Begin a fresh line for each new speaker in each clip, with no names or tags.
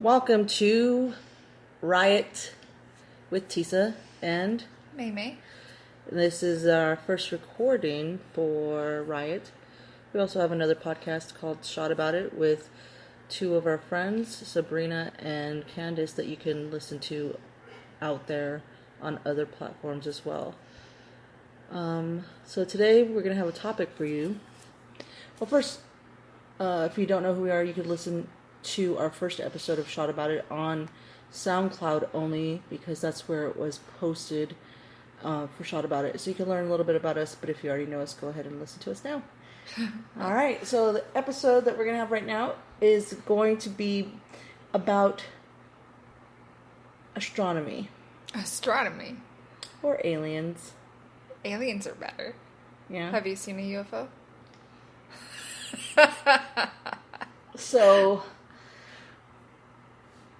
Welcome to Riot with Tisa and
May May.
This is our first recording for Riot. We also have another podcast called Shot About It with two of our friends, Sabrina and Candace, that you can listen to out there on other platforms as well. So today we're going to have a topic for you. Well, first, if you don't know who we are, you could listen to our first episode of Shot About It on SoundCloud only, because that's where it was posted for Shot About It. So you can learn a little bit about us, but if you already know us, go ahead and listen to us now. Alright, so the episode that we're going to have right now is going to be about astronomy.
Astronomy.
Or aliens.
Aliens are better.
Yeah.
Have you seen a UFO?
So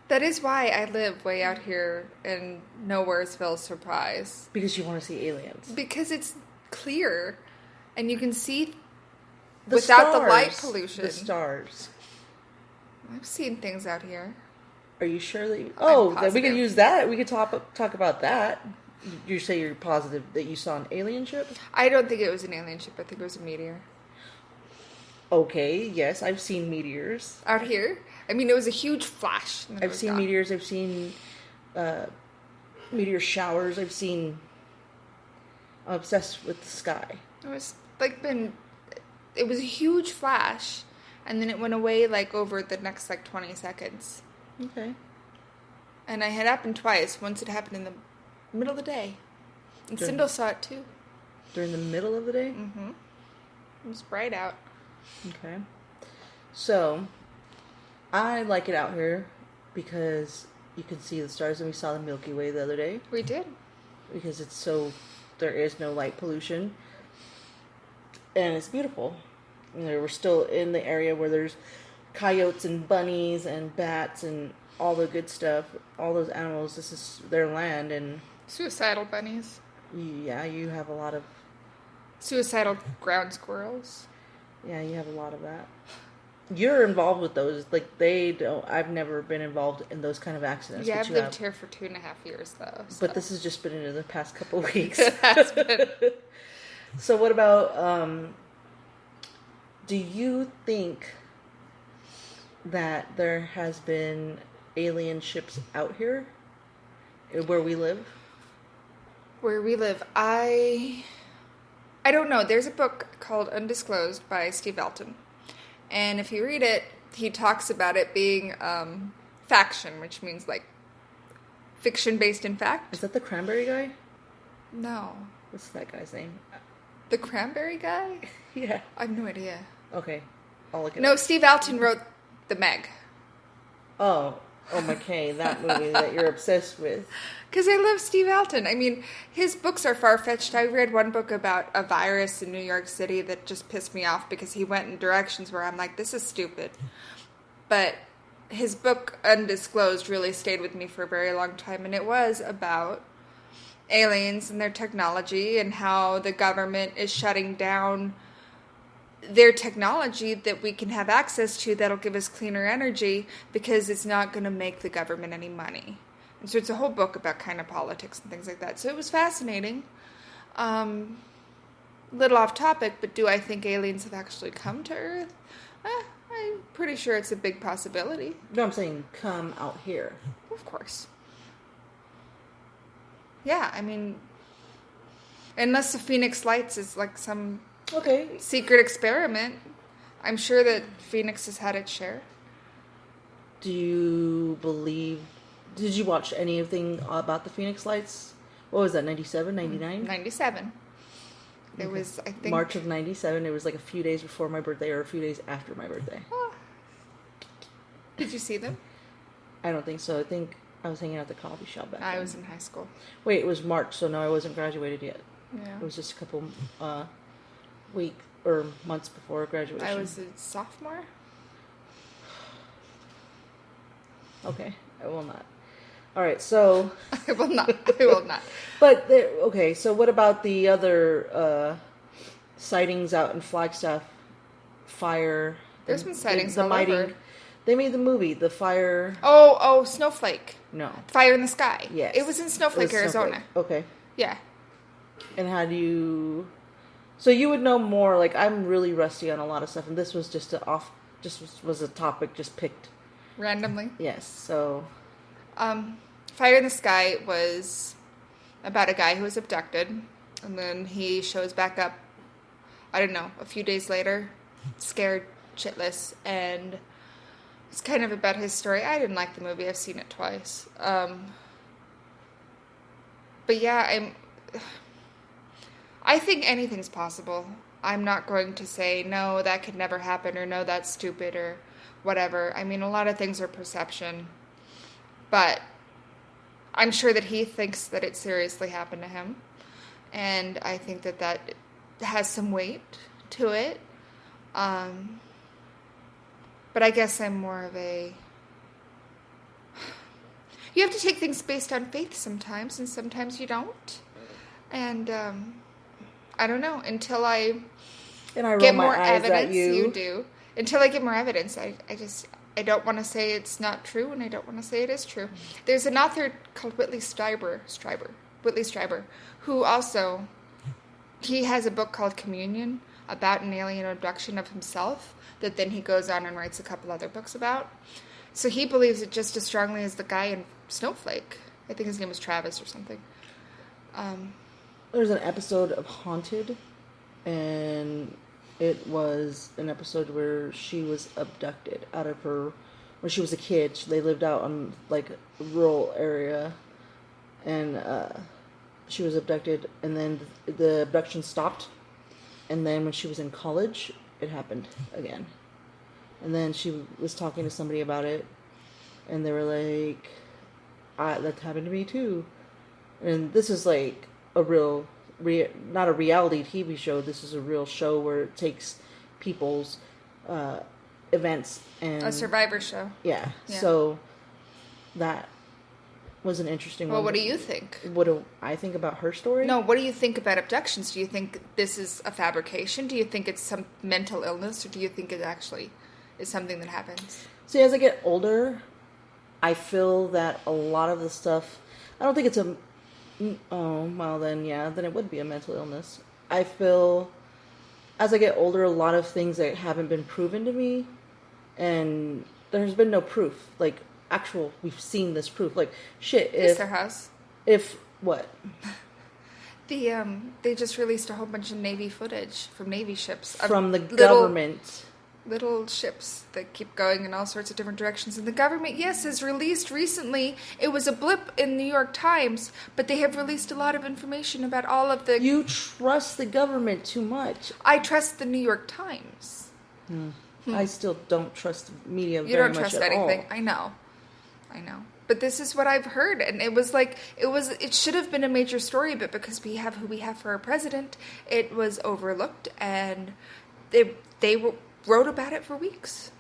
that is why I live way out here in Nowheresville, Surprise.
because you want to see aliens.
Because it's clear and you can see
The
without the
stars.
light pollution.
The stars.
I've seen things out here.
Are you sure that you...
I'm
Oh, then we
positive.
could use that. We could talk about that. You say you're positive that you saw an alien ship?
I don't think it was an alien ship. I think it was a meteor.
Okay, yes, I've seen meteors.
Out here? I mean, it was a huge flash. And then it
I've
was
seen
gone.
meteors. I've seen meteor showers. I'm obsessed with the sky.
It was it was a huge flash, and then it went away like over the next like 20 seconds.
Okay.
And it had happened twice. Once it happened in the middle of the day. And
During-
Sindel saw it too.
During the middle of the day?
Mm-hmm. It was bright out.
Okay. So, I like it out here because you can see the stars, and we saw the Milky Way the other day
We did.
because there is no light pollution, and it's beautiful. We're still in the area where there's coyotes and bunnies and bats and all the good stuff. All those animals, this is their land, and
Suicidal bunnies.
yeah, you have a lot of
Suicidal ground squirrels.
you have a lot of that. You're involved with those, like they don't. I've never been involved in those kind of accidents.
Yeah,
but
I've
you
lived
have.
here for 2.5 years though. So.
But this has just been in the past couple of weeks.
It has been.
So what about, do you think that there has been alien ships out here where we live?
Where we live, I don't know. There's a book called Undisclosed by Steve Elton. And if you read it, he talks about it being faction, which means like fiction based in fact.
Is that the cranberry guy?
No.
What's that guy's name?
The Cranberry Guy?
Yeah.
I have no idea.
Okay. I'll look it
No,
up.
Steve Elton wrote The Meg.
Oh, McKay, that movie that you're obsessed with.
Because I love Steve Elton. I mean, his books are far-fetched. I read one book about a virus in New York City that just pissed me off because he went in directions where I'm like, this is stupid. But his book, Undisclosed, really stayed with me for a very long time. And it was about aliens and their technology and how the government is shutting down their technology that we can have access to that'll give us cleaner energy because it's not going to make the government any money. And so it's a whole book about kind of politics and things like that. So it was fascinating. Little off topic, but do I think aliens have actually come to Earth? I'm pretty sure it's a big possibility.
No, I'm saying come out here.
Of course. Yeah, I mean, unless the Phoenix Lights is like some
Okay.
secret experiment, I'm sure that Phoenix has had its share.
Do you believe... Did you watch anything about the Phoenix Lights? What was that, 97, 99?
97. It
Okay.
was, I think...
March of 97. It was like a few days before my birthday or a few days after my birthday.
Ah. Did you see them?
I don't think so. I think I was hanging out at the coffee shop back
I
then.
was in high school.
Wait, it was March, so no, I wasn't graduated yet.
Yeah.
It was just a couple week or months before graduation.
I was a sophomore.
Okay, I will not. All right, so...
I will not. I will not.
But, okay, so what about the other sightings out in Flagstaff? Fire.
There's been sightings
the
all
mighty,
over.
They made the movie, The Fire...
Oh, Snowflake.
No.
Fire in the Sky.
Yes.
It was in Snowflake, Arizona.
Okay.
Yeah.
And how do you... So you would know more, like, I'm really rusty on a lot of stuff, and this was just was a topic just picked.
Randomly?
Yes, so...
Fire in the Sky was about a guy who was abducted, and then he shows back up, I don't know, a few days later, scared shitless, and it's kind of about his story. I didn't like the movie. I've seen it twice. But yeah, I think anything's possible. I'm not going to say, no, that could never happen, or no, that's stupid, or whatever. I mean, a lot of things are perception. But I'm sure that he thinks that it seriously happened to him. And I think that that has some weight to it. But I guess I'm more of a... You have to take things based on faith sometimes, and sometimes you don't. And I don't know. Until I get more evidence, you do. Until I get more evidence, I don't want to say it's not true, and I don't want to say it is true. There's an author called Whitley Strieber, who also, he has a book called Communion about an alien abduction of himself that then he goes on and writes a couple other books about. So he believes it just as strongly as the guy in Snowflake. I think his name was Travis or something.
There's an episode of Haunted, and it was an episode where she was abducted out of her... When she was a kid, they lived out in, like, a rural area, and she was abducted, and then the abduction stopped, and then when she was in college, it happened again. And then she was talking to somebody about it, and they were like, that happened to me too. And this is like a real, not a reality TV show, this is a real show where it takes people's events and... A
survivor show.
Yeah. So that was an interesting one.
Well, what do you think?
What do I think about her story?
No, what do you think about abductions? Do you think this is a fabrication? Do you think it's some mental illness? Or do you think it actually is something that happens?
See, as I get older, I feel that a lot of the stuff... I don't think it's a... Oh, well then, yeah, then it would be a mental illness. I feel, as I get older, a lot of things that haven't been proven to me, and there's been no proof. Like, actual, we've seen this proof. Like, shit, if...
Yes, there has.
If, what?
They just released a whole bunch of Navy footage from Navy ships.
From the government.
Little ships that keep going in all sorts of different directions. And the government, yes, has released recently. It was a blip in New York Times, but they have released a lot of information about all of the...
You trust the government too much.
I trust the New York Times.
I still don't trust the media very much
at all. You don't trust anything.
All.
I know. But this is what I've heard. And it was like, it should have been a major story, but because we have who we have for our president, it was overlooked. And they wrote about it for weeks.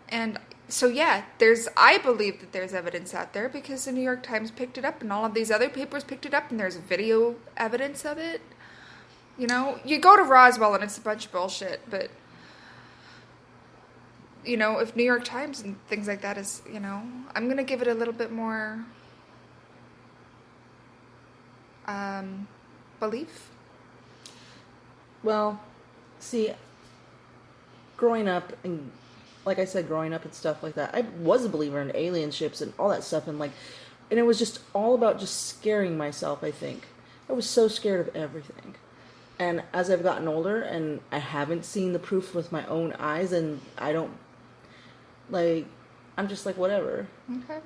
And so, yeah, I believe that there's evidence out there because the New York Times picked it up and all of these other papers picked it up and there's video evidence of it. You know, you go to Roswell and it's a bunch of bullshit, but, you know, if New York Times and things like that is, you know, I'm going to give it a little bit more belief.
Well, see... Growing up, and like I said, growing up and stuff like that, I was a believer in alien ships and all that stuff, and it was just all about just scaring myself, I think. I was so scared of everything. And as I've gotten older, and I haven't seen the proof with my own eyes, and I don't, I'm just like, whatever.
Okay.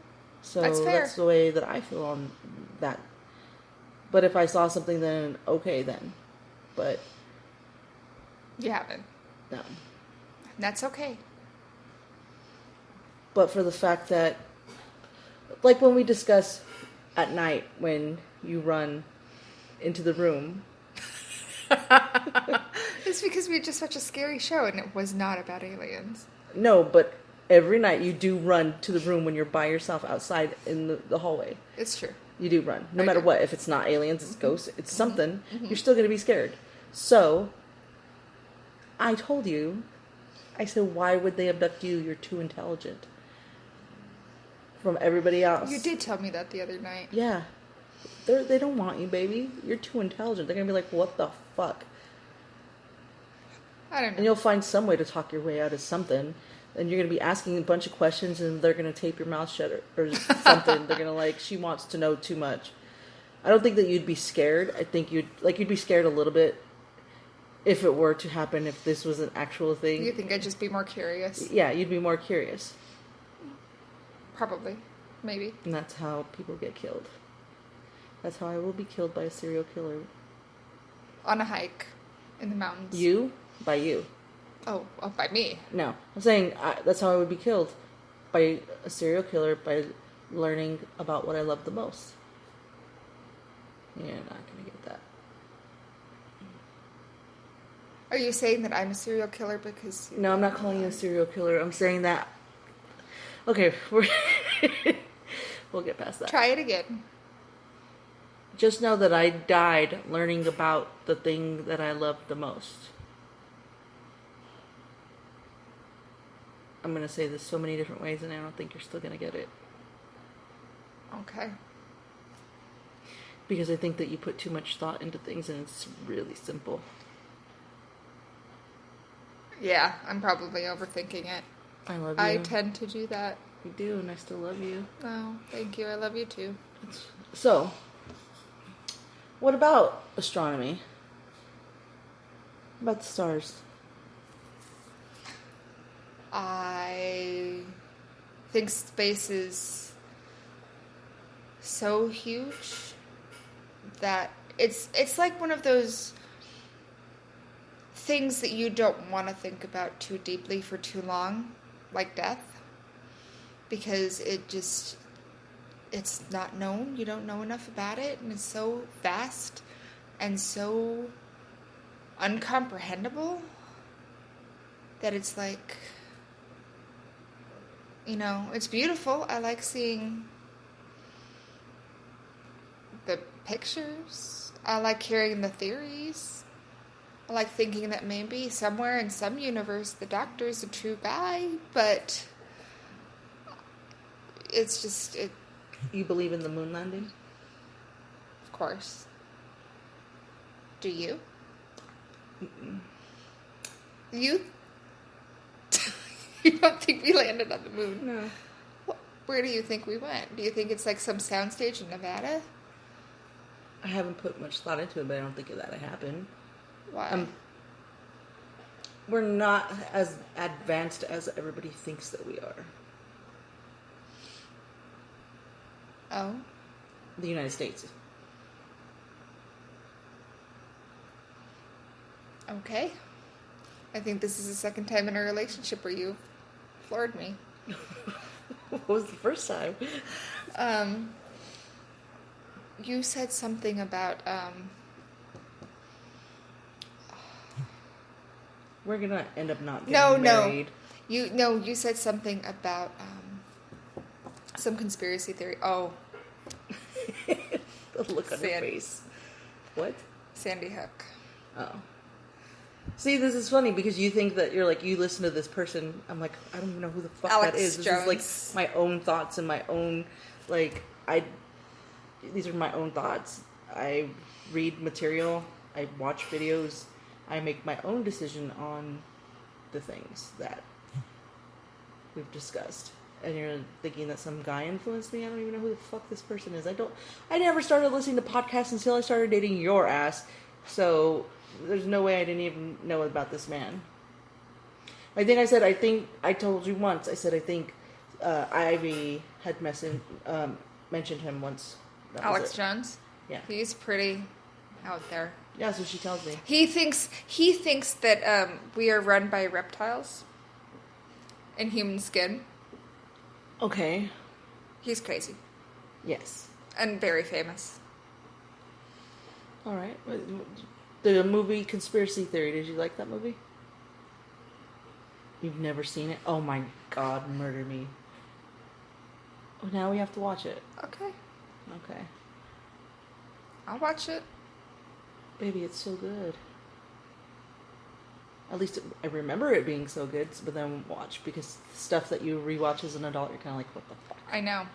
So
that's
the way that I feel on that. But if I saw something, then okay, then. But...
You haven't.
No.
That's okay.
But for the fact that, like when we discuss at night when you run into the room.
It's because we had just such a scary show and it was not about aliens.
No, but every night you do run to the room when you're by yourself outside in the hallway.
It's true.
You do run. No matter what. If it's not aliens, it's ghosts, it's something, you're still going to be scared. So, I told you I said, why would they abduct you? You're too intelligent. From everybody else.
You did tell me that the other night.
Yeah. They don't want you, baby. You're too intelligent. They're going to be like, what the fuck?
I don't know.
And you'll find some way to talk your way out of something. And you're going to be asking a bunch of questions and they're going to tape your mouth shut or something. They're going to like, she wants to know too much. I don't think that you'd be scared. I think you'd be scared a little bit if it were to happen, if this was an actual thing.
You think I'd just be more curious?
Yeah, you'd be more curious.
Probably. Maybe.
And that's how people get killed. That's how I will be killed by a serial killer.
On a hike in the mountains.
You? By you.
Oh, by me.
No. I'm saying that's how I would be killed. By a serial killer, by learning about what I love the most. You're not going to get that.
Are you saying that I'm a serial killer because...
No, I'm not calling you a serial killer. I'm saying that... Okay, we'll get past that.
Try it again.
Just know that I died learning about the thing that I loved the most. I'm going to say this so many different ways and I don't think you're still going to get it.
Okay.
Because I think that you put too much thought into things and it's really simple.
Yeah, I'm probably overthinking it.
I love you.
I tend to do that.
You do, and I still love you.
Oh, thank you. I love you too.
So, what about astronomy? What about the stars?
I think space is so huge that it's like one of those things that you don't want to think about too deeply for too long, like death, because it's not known. You don't know enough about it, and it's so vast and so uncomprehendable that it's like, it's beautiful. I like seeing the pictures. I like hearing the theories. I like thinking that maybe somewhere in some universe the Doctor's a true guy, but it's just...
You believe in the moon landing?
Of course. Do you?
Mm-mm.
You don't think we landed on the moon?
No.
Where do you think we went? Do you think it's like some soundstage in Nevada?
I haven't put much thought into it, but I don't think that happened.
Why?
We're not as advanced as everybody thinks that we are.
Oh?
The United States.
Okay. I think this is the second time in a relationship where you floored me.
What was the first time?
You said something about,
We're gonna end up not getting married.
You said something about, some conspiracy theory. Oh.
The look on your face. What?
Sandy Hook.
Oh. See, this is funny because you think that you're like, you listen to this person. I'm like, I don't even know who the fuck
Alex
that is. This
Jones.
is like my own thoughts and my own, these are my own thoughts. I read material. I watch videos. I make my own decision on the things that we've discussed. And you're thinking that some guy influenced me? I don't even know who the fuck this person is. I never started listening to podcasts until I started dating your ass. So there's no way I didn't even know about this man. I think I told you once. I think Ivy had mentioned him once.
Alex Jones?
Yeah.
He's pretty out there.
Yeah, that's what she tells me.
He thinks that we are run by reptiles in human skin.
Okay.
He's crazy.
Yes.
And very famous.
All right. The movie Conspiracy Theory, did you like that movie? You've never seen it? Oh my God, murder me. Oh, now we have to watch it.
Okay.
Okay.
I'll watch it.
Baby, it's so good. At least I remember it being so good, but then watch, because stuff that you rewatch as an adult, you're kind of like, what the fuck?
I know.